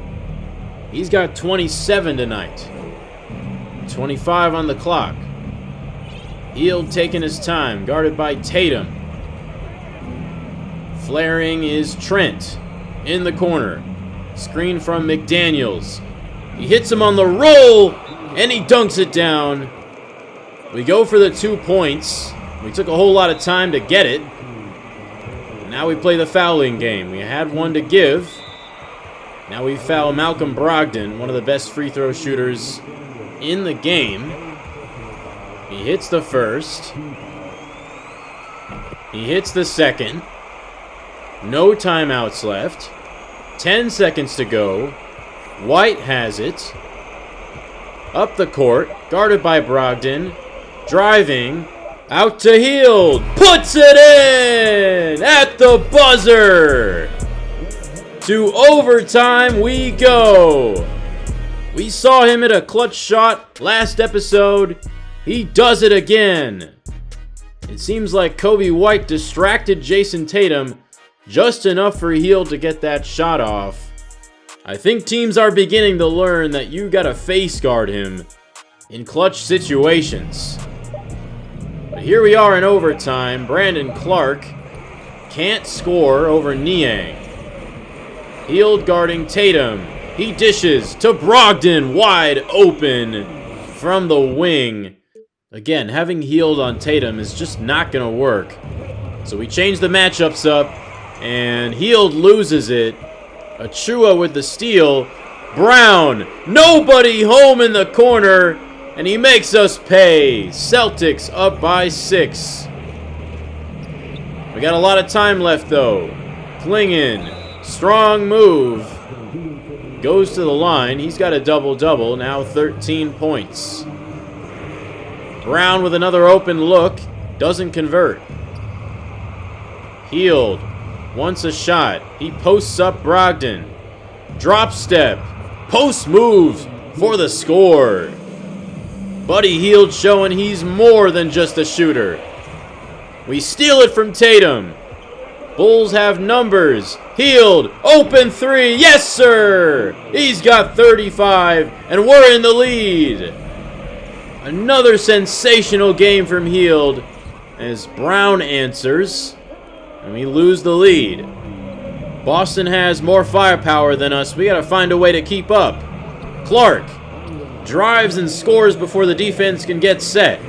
He's got 27 tonight. 25 on the clock. Hield taking his time, guarded by Tatum. Flaring is Trent in the corner. Screen from McDaniels. He hits him on the roll, and he dunks it down. We go for the 2 points. We took a whole lot of time to get it. Now we play the fouling game. We had one to give. Now we foul Malcolm Brogdon, one of the best free throw shooters in the game. He hits the first. He hits the second. No timeouts left. 10 seconds to go. White has it. Up the court, guarded by Brogdon. Driving. Out to Hield. Puts it in! At the buzzer! To overtime we go. We saw him hit a clutch shot last episode. He does it again. It seems like Coby White distracted Jason Tatum just enough for Hield to get that shot off. I think teams are beginning to learn that you gotta face guard him in clutch situations. But here we are in overtime. Brandon Clark can't score over Niang. Hield guarding Tatum. He dishes to Brogdon, wide open from the wing. Again, having Hield on Tatum is just not going to work. So we change the matchups up, and Hield loses it. Achiuwa with the steal. Brown, nobody home in the corner, and he makes us pay. Celtics up by 6. We got a lot of time left, though. Clingan. Strong move. Goes to the line. He's got a double-double. Now 13 points. Brown with another open look. Doesn't convert. Hield wants a shot. He posts up Brogdon. Drop step. Post move for the score. Buddy Hield showing he's more than just a shooter. We steal it from Tatum. Bulls have numbers. Hield, open 3. Yes, sir! He's got 35, and we're in the lead. Another sensational game from Hield as Brown answers, and we lose the lead. Boston has more firepower than us. We got to find a way to keep up. Clark drives and scores before the defense can get set.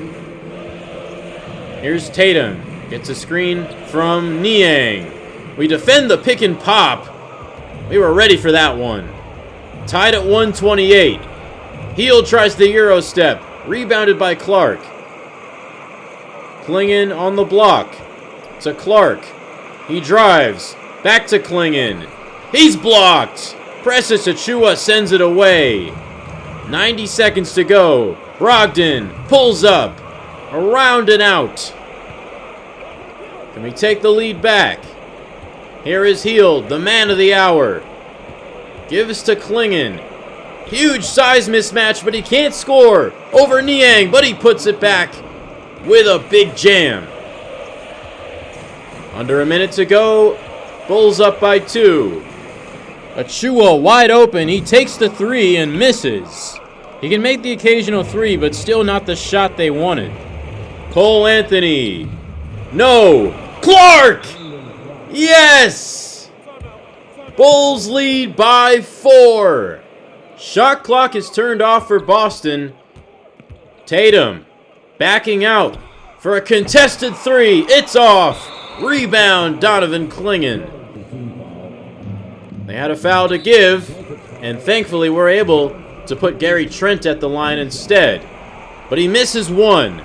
Here's Tatum. Gets a screen from Niang. We defend the pick and pop. We were ready for that one. Tied at 128. Hield tries the Euro step. Rebounded by Clark. Klingon on the block. To Clark. He drives. Back to Klingon. He's blocked. Precious Achiuwa sends it away. 90 seconds to go. Brogdon pulls up. Around and out. Can we take the lead back? Here is Hield, the man of the hour. Gives to Klingon. Huge size mismatch, but he can't score. Over Niang, but he puts it back with a big jam. Under a minute to go. Bulls up by 2. Achiuwa wide open. He takes the 3 and misses. He can make the occasional 3, but still not the shot they wanted. Cole Anthony. No. Clark! Yes! Bulls lead by 4. Shot clock is turned off for Boston. Tatum backing out for a contested 3. It's off. Rebound, Donovan Klingon. They had a foul to give, and thankfully we're able to put Gary Trent at the line instead. But he misses 1.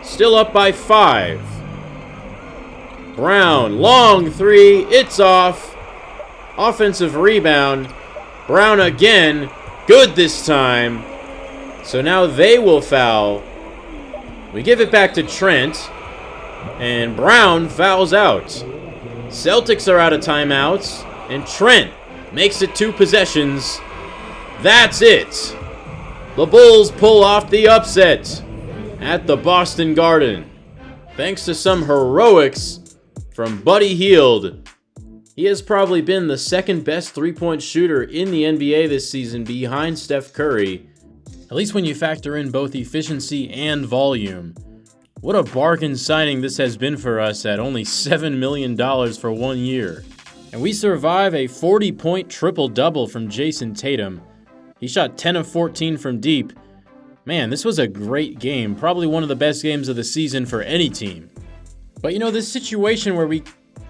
Still up by 5. Brown, long 3. It's off. Offensive rebound. Brown again. Good this time. So now they will foul. We give it back to Trent. And Brown fouls out. Celtics are out of timeouts. And Trent makes it 2 possessions. That's it. The Bulls pull off the upset at the Boston Garden. Thanks to some heroics from Buddy Hield. He has probably been the second best three-point shooter in the NBA this season behind Steph Curry. At least when you factor in both efficiency and volume. What a bargain signing this has been for us at only $7 million for 1 year. And we survive a 40-point triple-double from Jason Tatum. He shot 10 of 14 from deep. Man, this was a great game. Probably one of the best games of the season for any team. But you know, this situation where we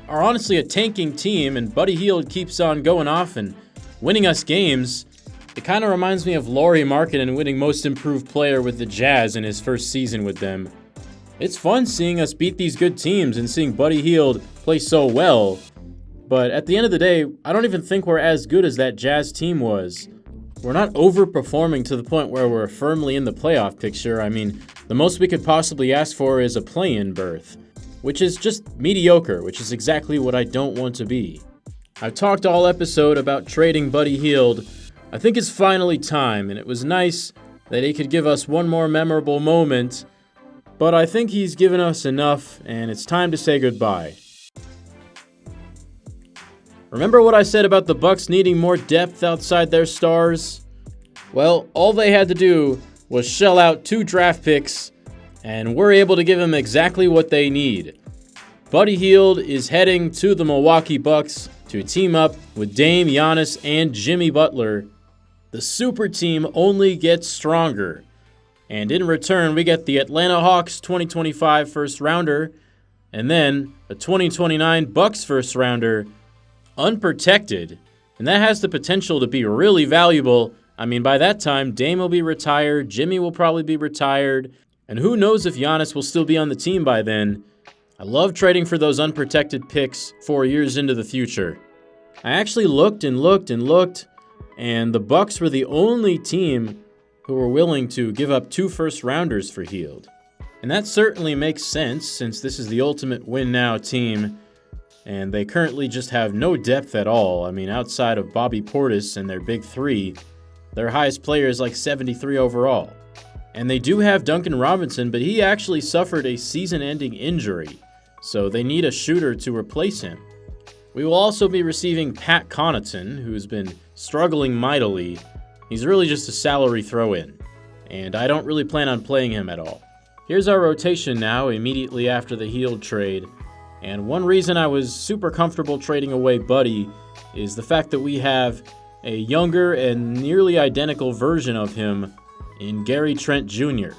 are honestly a tanking team and Buddy Hield keeps on going off and winning us games, it kind of reminds me of Lauri Markkanen winning Most Improved Player with the Jazz in his first season with them. It's fun seeing us beat these good teams and seeing Buddy Hield play so well. But at the end of the day, I don't even think we're as good as that Jazz team was. We're not overperforming to the point where we're firmly in the playoff picture. I mean, the most we could possibly ask for is a play-in berth, which is just mediocre, which is exactly what I don't want to be. I've talked all episode about trading Buddy Hield. I think it's finally time, and it was nice that he could give us one more memorable moment, but I think he's given us enough, and it's time to say goodbye. Remember what I said about the Bucks needing more depth outside their stars? Well, all they had to do was shell out 2 draft picks, and we're able to give them exactly what they need. Buddy Hield is heading to the Milwaukee Bucks to team up with Dame, Giannis, and Jimmy Butler. The super team only gets stronger. And in return, we get the Atlanta Hawks 2025 first rounder, and then a 2029 Bucks first rounder, unprotected. And that has the potential to be really valuable. I mean, by that time, Dame will be retired, Jimmy will probably be retired, and who knows if Giannis will still be on the team by then. I love trading for those unprotected picks 4 years into the future. I actually looked, and the Bucks were the only team who were willing to give up 2 first-rounders for Hield. And that certainly makes sense, since this is the ultimate win-now team, and they currently just have no depth at all. I mean, outside of Bobby Portis and their big 3, their highest player is like 73 overall. And they do have Duncan Robinson, but he actually suffered a season-ending injury, so they need a shooter to replace him. We will also be receiving Pat Connaughton, who's been struggling mightily. He's really just a salary throw-in, and I don't really plan on playing him at all. Here's our rotation now, immediately after the Hield trade. And one reason I was super comfortable trading away Buddy is the fact that we have a younger and nearly identical version of him in Gary Trent Jr.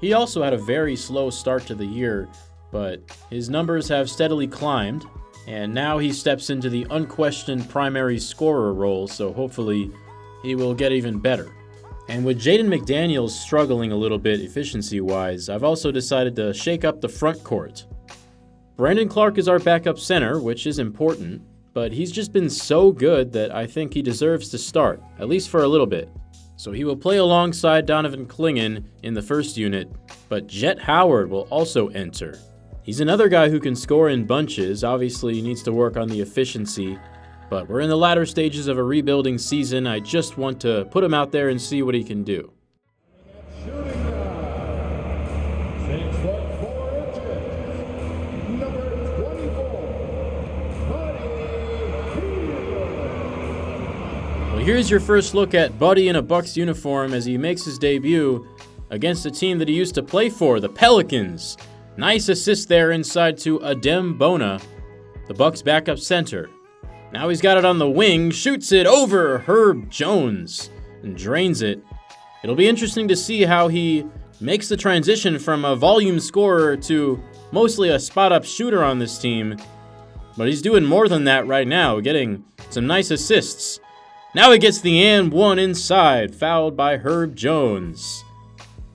He also had a very slow start to the year, but his numbers have steadily climbed, and now he steps into the unquestioned primary scorer role, so hopefully he will get even better. And with Jaden McDaniels struggling a little bit efficiency-wise, I've also decided to shake up the front court. Brandon Clark is our backup center, which is important, but he's just been so good that I think he deserves to start, at least for a little bit. So he will play alongside Donovan Clingan in the first unit, but Jet Howard will also enter. He's another guy who can score in bunches. Obviously, he needs to work on the efficiency, but we're in the latter stages of a rebuilding season. I just want to put him out there and see what he can do. Shooting guard, 6 foot 4 inches, number 24, Buddy Hield. Well, here's your first look at Buddy in a Bucks uniform as he makes his debut against a team that he used to play for, the Pelicans. Nice assist there inside to Adem Bona, the Bucks backup center. Now he's got it on the wing, shoots it over Herb Jones, and drains it. It'll be interesting to see how he makes the transition from a volume scorer to mostly a spot-up shooter on this team. But he's doing more than that right now, getting some nice assists. Now he gets the and one inside, fouled by Herb Jones.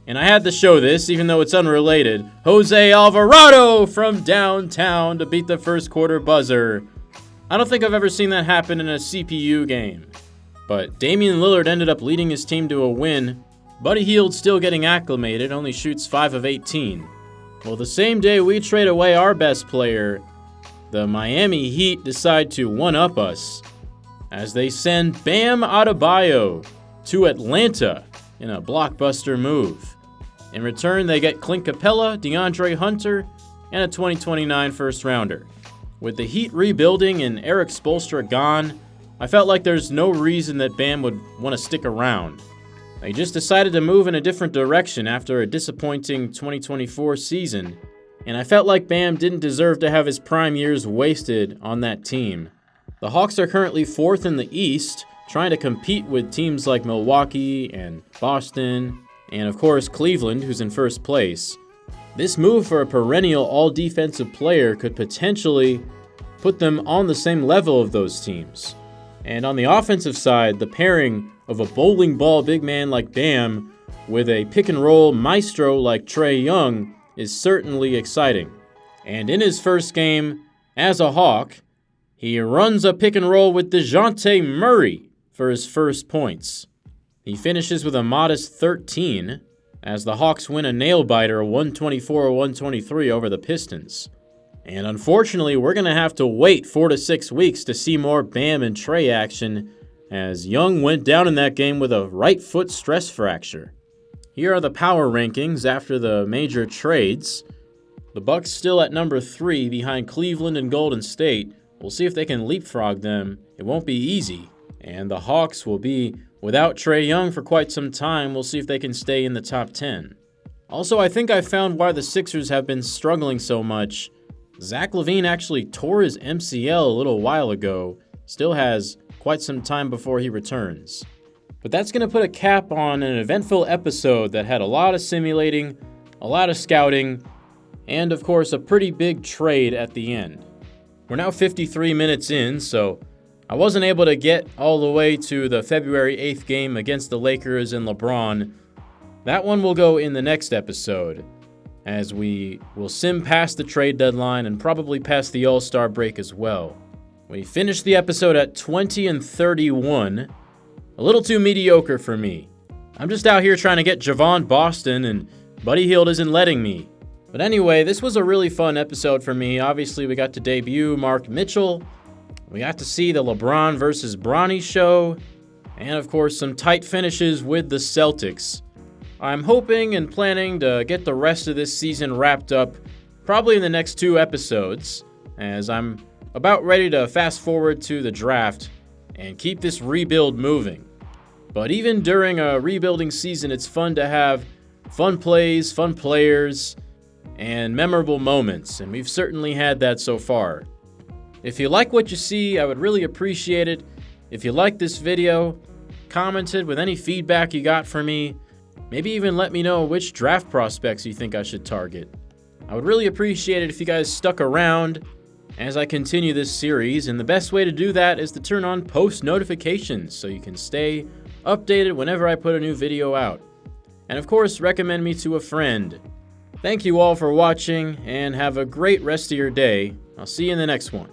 And I had to show this, even though it's unrelated. Jose Alvarado from downtown to beat the first quarter buzzer. I don't think I've ever seen that happen in a CPU game. But Damian Lillard ended up leading his team to a win. Buddy Hield still getting acclimated, only shoots 5 of 18. Well, the same day we trade away our best player, the Miami Heat decide to one-up us as they send Bam Adebayo to Atlanta in a blockbuster move. In return, they get Clint Capella, DeAndre Hunter, and a 2029 first-rounder. With the Heat rebuilding and Eric Spoelstra gone, I felt like there's no reason that Bam would want to stick around. They just decided to move in a different direction after a disappointing 2024 season, and I felt like Bam didn't deserve to have his prime years wasted on that team. The Hawks are currently 4th in the East, trying to compete with teams like Milwaukee and Boston, and of course Cleveland, who's in first place. This move for a perennial all-defensive player could potentially put them on the same level of those teams. And on the offensive side, the pairing of a bowling ball big man like Bam with a pick-and-roll maestro like Trae Young is certainly exciting. And in his first game as a Hawk, he runs a pick-and-roll with DeJounte Murray for his first points. He finishes with a modest 13 as the Hawks win a nail-biter 124-123 over the Pistons. And unfortunately, we're going to have to wait 4 to 6 weeks to see more Bam and Trae action as Young went down in that game with a right foot stress fracture. Here are the power rankings after the major trades. The Bucks still at number 3 behind Cleveland and Golden State. We'll see if they can leapfrog them. It won't be easy. And the Hawks will be without Trae Young for quite some time. We'll see if they can stay in the top 10. Also, I think I found why the Sixers have been struggling so much. Zach LaVine actually tore his MCL a little while ago. Still has quite some time before he returns. But that's going to put a cap on an eventful episode that had a lot of simulating, a lot of scouting, and of course a pretty big trade at the end. We're now 53 minutes in, so I wasn't able to get all the way to the February 8th game against the Lakers and LeBron. That one will go in the next episode, as we will sim past the trade deadline and probably past the All-Star break as well. We finished the episode at 20-31, a little too mediocre for me. I'm just out here trying to get Javon Boston, and Buddy Hield isn't letting me. But anyway, this was a really fun episode for me. Obviously, we got to debut Mark Mitchell. We got to see the LeBron versus Bronny show, and of course some tight finishes with the Celtics. I'm hoping and planning to get the rest of this season wrapped up probably in the next 2 episodes, as I'm about ready to fast forward to the draft and keep this rebuild moving. But even during a rebuilding season, it's fun to have fun plays, fun players, and memorable moments, and we've certainly had that so far. If you like what you see, I would really appreciate it if you liked this video, commented with any feedback you got for me, maybe even let me know which draft prospects you think I should target. I would really appreciate it if you guys stuck around as I continue this series, and the best way to do that is to turn on post notifications so you can stay updated whenever I put a new video out. And of course, recommend me to a friend. Thank you all for watching, and have a great rest of your day. I'll see you in the next one.